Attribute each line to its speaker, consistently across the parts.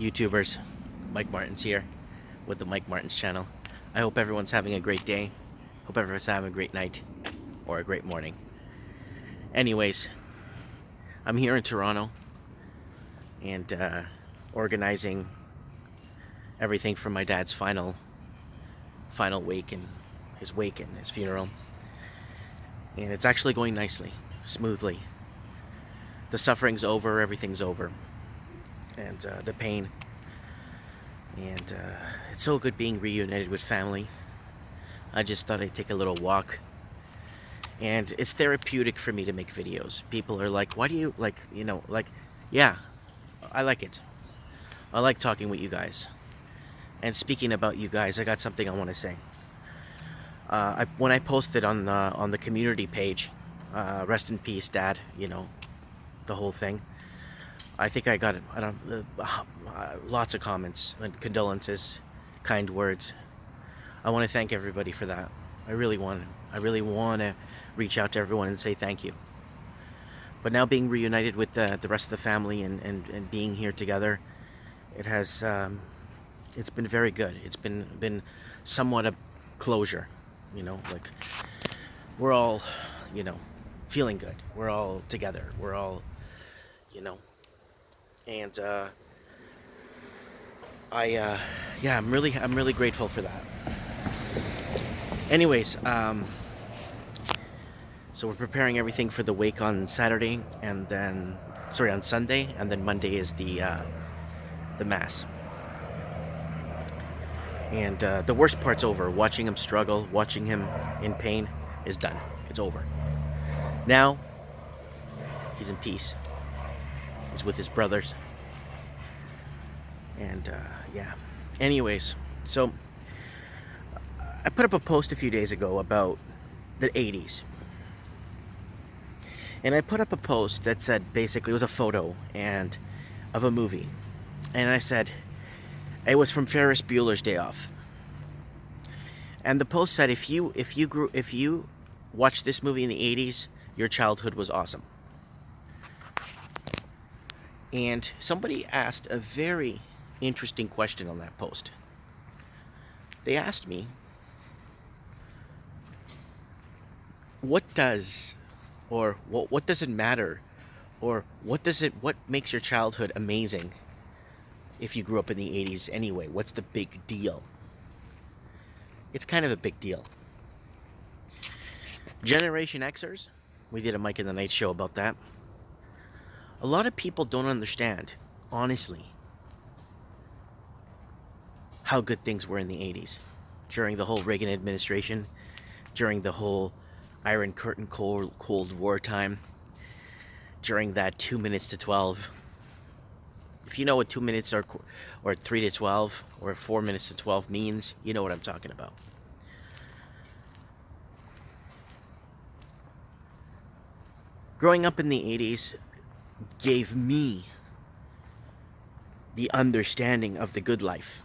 Speaker 1: YouTubers. Mike Martin's here with the Mike Martin's channel. I hope everyone's having a great day. Hope everyone's having a great night or a great morning. Anyways, I'm here in Toronto and organizing everything for my dad's final wake and his funeral. And it's actually going nicely, smoothly. The suffering's over, everything's over. And the pain. And it's so good being reunited with family. I just thought I'd take a little walk. And it's therapeutic for me to make videos. People are like, why do you, yeah, I like it. I like talking with you guys. And speaking about you guys, I got something I want to say. When I posted on the community page, rest in peace, Dad, the whole thing. I think I got lots of comments, and condolences, kind words. I want to thank everybody for that. I really want to reach out to everyone and say thank you. But now being reunited with the rest of the family and being here together, it has it's been very good. It's been somewhat a closure, like we're all, feeling good. We're all together. We're all, and I'm really grateful for that. Anyways, so we're preparing everything for the wake on Saturday, and then on Sunday, and then Monday is the mass. And the worst part's over. Watching him struggle, watching him in pain is done. It's over. Now he's in peace. He's with his brothers. And anyways, so I put up a post a few days ago about the 80's. And I put up a post that said, basically, it was a photo and of a movie. And I said, it was from Ferris Bueller's Day Off. And the post said, if you watched this movie in the 80's, your childhood was awesome. And somebody asked a very interesting question on that post. They asked me, what does it matter, or what makes your childhood amazing if you grew up in the 80's anyway? What's the big deal? It's kind of a big deal. Generation Xers, we did a Mike in the Night show about that. A lot of people don't understand, honestly, how good things were in the 80's. During the whole Reagan administration, during the whole Iron Curtain Cold War time, during that 2 minutes to 12. If you know what 2 minutes or 3 to 12 or 4 minutes to 12 means, you know what I'm talking about. Growing up in the 80's gave me the understanding of the good life,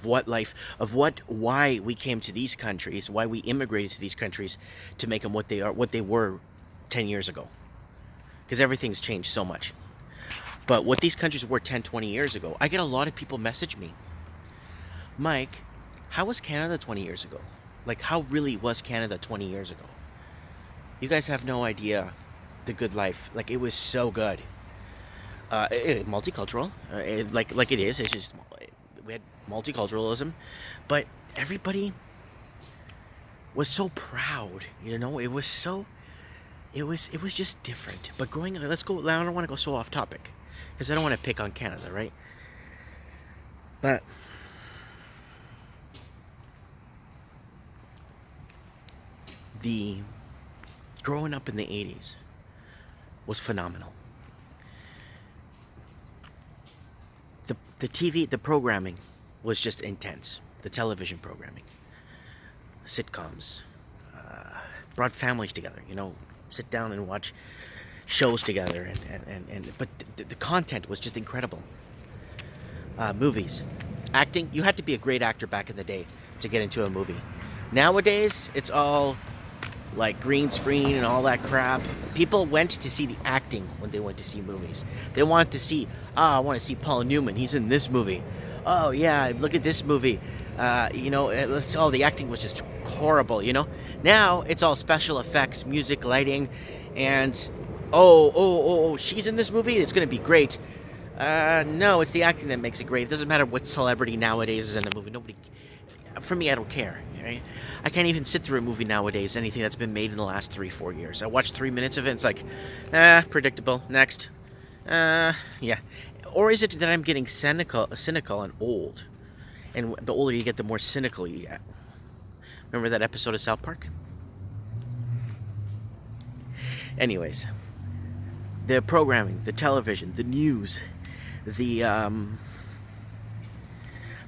Speaker 1: why we came to these countries, why we immigrated to these countries to make them what they were 10 years ago. Because everything's changed so much. But what these countries were 10, 20 years ago, I get a lot of people message me, Mike, how was Canada 20 years ago? Like, how really was Canada 20 years ago? You guys have no idea the good life. Like, it was so good. Multicultural, like it is. It's just, we had multiculturalism, but everybody was so proud. It was just different. But growing up, let's go. I don't want to go so off topic, because I don't want to pick on Canada, right? But the growing up in the 80's was phenomenal. The TV, the programming was just intense. The television programming, sitcoms, brought families together. Sit down and watch shows together, but the content was just incredible. Movies, acting. You had to be a great actor back in the day to get into a movie. Nowadays, it's all like green screen and all that crap. People went to see the acting when they went to see movies. They wanted to see, I want to see Paul Newman. He's in this movie. Oh yeah, look at this movie. The acting was just horrible. Now it's all special effects, music, lighting, and she's in this movie. It's gonna be great. No, it's the acting that makes it great. It doesn't matter what celebrity nowadays is in a movie. For me, I don't care. Right? I can't even sit through a movie nowadays, anything that's been made in the last 3-4 years. I watch 3 minutes of it, it's like, predictable, next. Yeah. Or is it that I'm getting cynical and old? And the older you get, the more cynical you get. Remember that episode of South Park? Anyways, the programming, the television, the news, the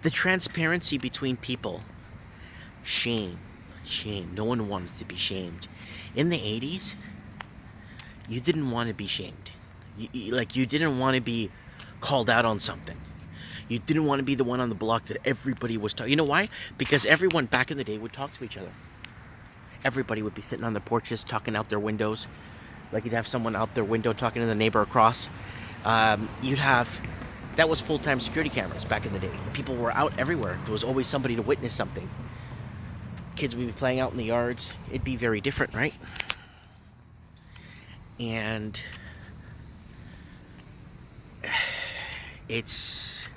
Speaker 1: transparency between people. Shame. No one wanted to be shamed. In the 80s, you didn't want to be shamed. You didn't want to be called out on something. You didn't want to be the one on the block that everybody was talking. You know why? Because everyone back in the day would talk to each other. Everybody would be sitting on the porches talking out their windows. Like you'd have someone out their window talking to the neighbor across. That was full-time security cameras back in the day. People were out everywhere. There was always somebody to witness something. Kids would be playing out in the yards. It'd be very different, right? And it's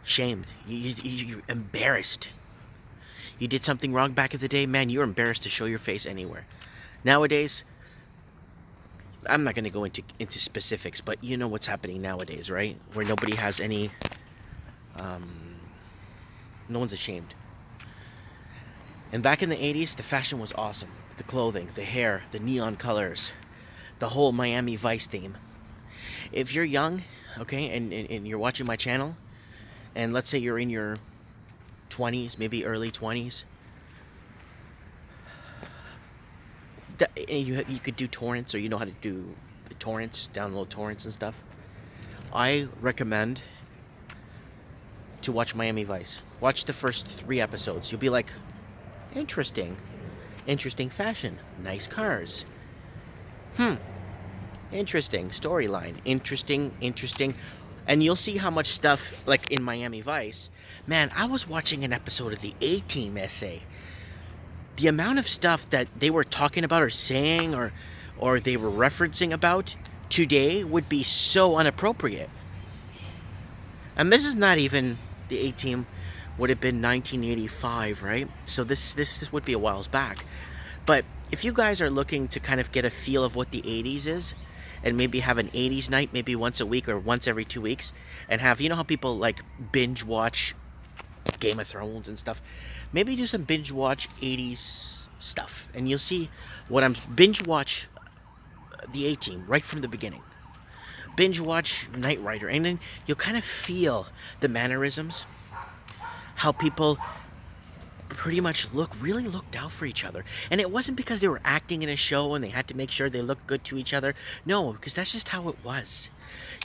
Speaker 1: shamed. You're embarrassed. You did something wrong back in the day, man, you're embarrassed to show your face anywhere. Nowadays, I'm not going to go into specifics, but you know what's happening nowadays, right? Where nobody has any, no one's ashamed. And back in the 80s, the fashion was awesome. The clothing, the hair, the neon colors, the whole Miami Vice theme. If you're young, okay, and you're watching my channel, and let's say you're in your 20s, maybe early 20s, you could do torrents, or you know how to do torrents, download torrents and stuff. I recommend to watch Miami Vice. Watch the first 3 episodes. You'll be like, interesting fashion, nice cars. Interesting storyline, interesting. And you'll see how much stuff, like in Miami Vice, man, I was watching an episode of the A-Team essay. The amount of stuff that they were talking about or saying or they were referencing about today would be so inappropriate. And this is not even, the A-Team would have been 1985, right? So this would be a while back. But if you guys are looking to kind of get a feel of what the 80s is, and maybe have an 80s night, maybe once a week or once every 2 weeks, and have, you know how people like binge watch Game of Thrones and stuff? Maybe do some binge watch 80s stuff, and you'll see what I'm binge watch the A-Team right from the beginning. Binge watch Knight Rider, and then you'll kind of feel the mannerisms, how people pretty much really looked out for each other. And it wasn't because they were acting in a show and they had to make sure they looked good to each other. No, because that's just how it was.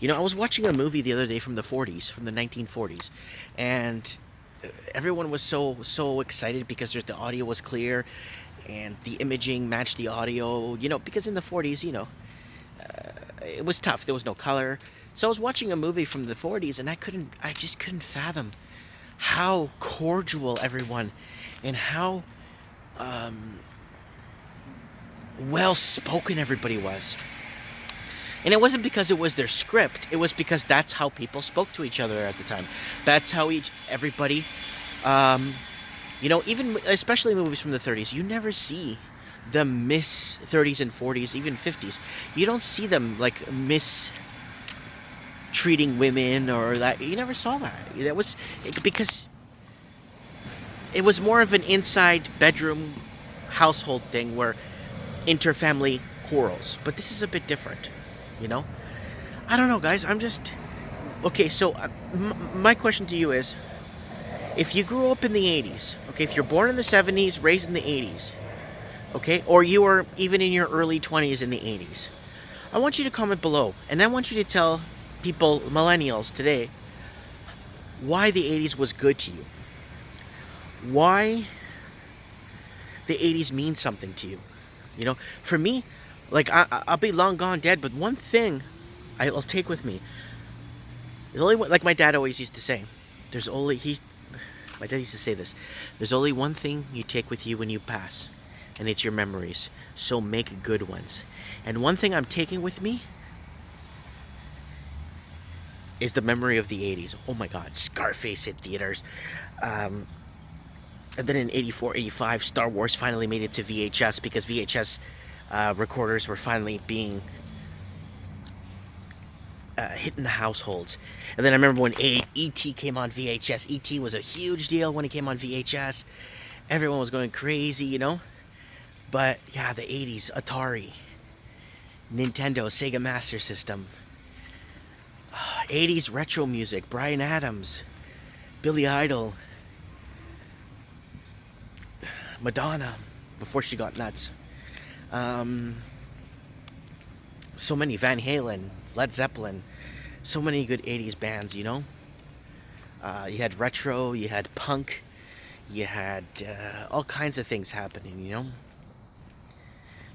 Speaker 1: You know, I was watching a movie the other day from the 40s, from the 1940s, and everyone was so excited because the audio was clear and the imaging matched the audio, you know, because in the 40s, you know, it was tough. There was no color. So I was watching a movie from the 40s and I just couldn't fathom how cordial everyone and how well spoken everybody was. And it wasn't because it was their script. It was because that's how people spoke to each other at the time. That's how everybody, you know, even especially movies from the 30s, you never see them miss 30s and 40s, even 50s. You don't see them like treating women or that. You never saw that. That was because it was more of an inside bedroom household thing where interfamily quarrels. But this is a bit different, you know? I don't know, guys. I'm just... Okay, so my question to you is, if you grew up in the 80s, okay, if you're born in the 70s, raised in the 80s, okay, or you were even in your early 20s in the 80s, I want you to comment below, and I want you to tell people, millennials today, why the 80s was good to you. Why the 80s mean something to you. You know, for me, like I'll be long gone dead, but one thing I'll take with me. There's only like my dad always used to say. My dad used to say this. There's only one thing you take with you when you pass, and it's your memories. So make good ones. And one thing I'm taking with me is the memory of the 80s. Oh my God, Scarface hit theaters. And then in 84, 85, Star Wars finally made it to VHS because VHS recorders were finally being hit in the households. And then I remember when E.T. came on VHS. E.T. was a huge deal when it came on VHS. Everyone was going crazy, you know? But yeah, the 80s, Atari, Nintendo, Sega Master System, 80s retro music, Bryan Adams, Billy Idol, Madonna, before she got nuts. So many, Van Halen, Led Zeppelin, so many good 80s bands, you know? You had retro, you had punk, you had all kinds of things happening, you know?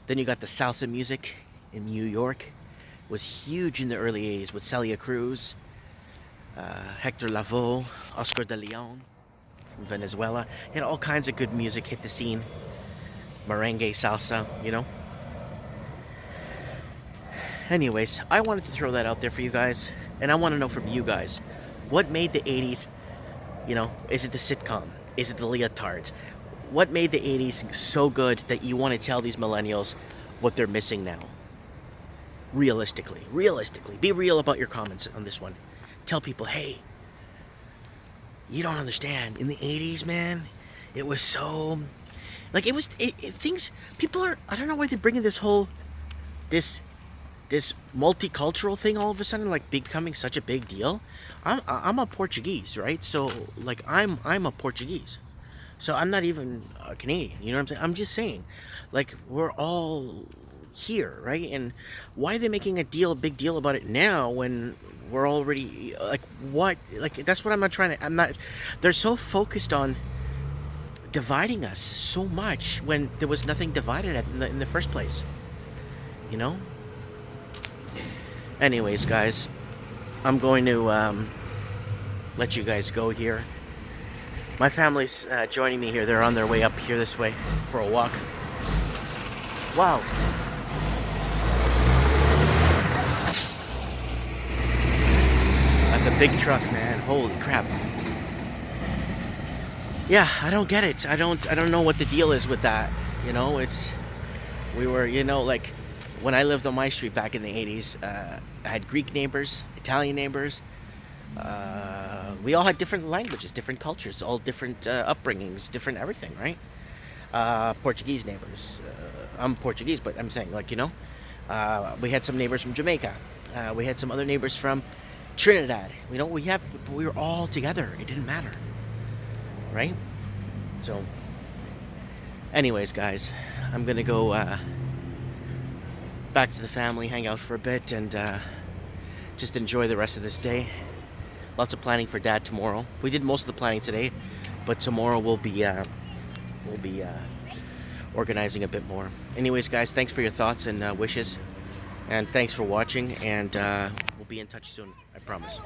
Speaker 1: Then you got the salsa music in New York. It was huge in the early 80s with Celia Cruz, Hector Lavoe, Oscar de Leon from Venezuela. You had all kinds of good music hit the scene. Merengue, salsa, you know? Anyways, I wanted to throw that out there for you guys, and I want to know from you guys, what made the 80s, you know, is it the sitcom? Is it the leotards? What made the 80s so good that you want to tell these millennials what they're missing now? Realistically, be real about your comments on this one. Tell people, hey, you don't understand. In the 80s, man, it was so, like, things, people are, I don't know why they're bringing this multicultural thing all of a sudden, like becoming such a big deal. I'm a Portuguese, right? So like I'm a Portuguese, so I'm not even a Canadian. You know what I'm saying? I'm just saying, like, we're all here, right? And why are they making a big deal about it now when we're already like what? Like that's what I'm not trying to. I'm not. They're so focused on dividing us so much when there was nothing divided in the first place. You know. Anyways, guys, I'm going to let you guys go here. My family's joining me here. They're on their way up here this way for a walk. Wow. That's a big truck, man. Holy crap. Yeah, I don't get it. I don't know what the deal is with that. You know, we were, you know, like, when I lived on my street back in the 80s, I had Greek neighbors, Italian neighbors. We all had different languages, different cultures, all different upbringings, different everything, right? Portuguese neighbors. I'm Portuguese, but I'm saying, like, you know, we had some neighbors from Jamaica. We had some other neighbors from Trinidad. You know, we were all together. It didn't matter, right? So, anyways, guys, I'm gonna go back to the family, hang out for a bit, and just enjoy the rest of this day. Lots of planning for Dad tomorrow. We did most of the planning today, but tomorrow we'll be organizing a bit more. Anyways, guys, thanks for your thoughts and wishes, and thanks for watching, and we'll be in touch soon, I promise.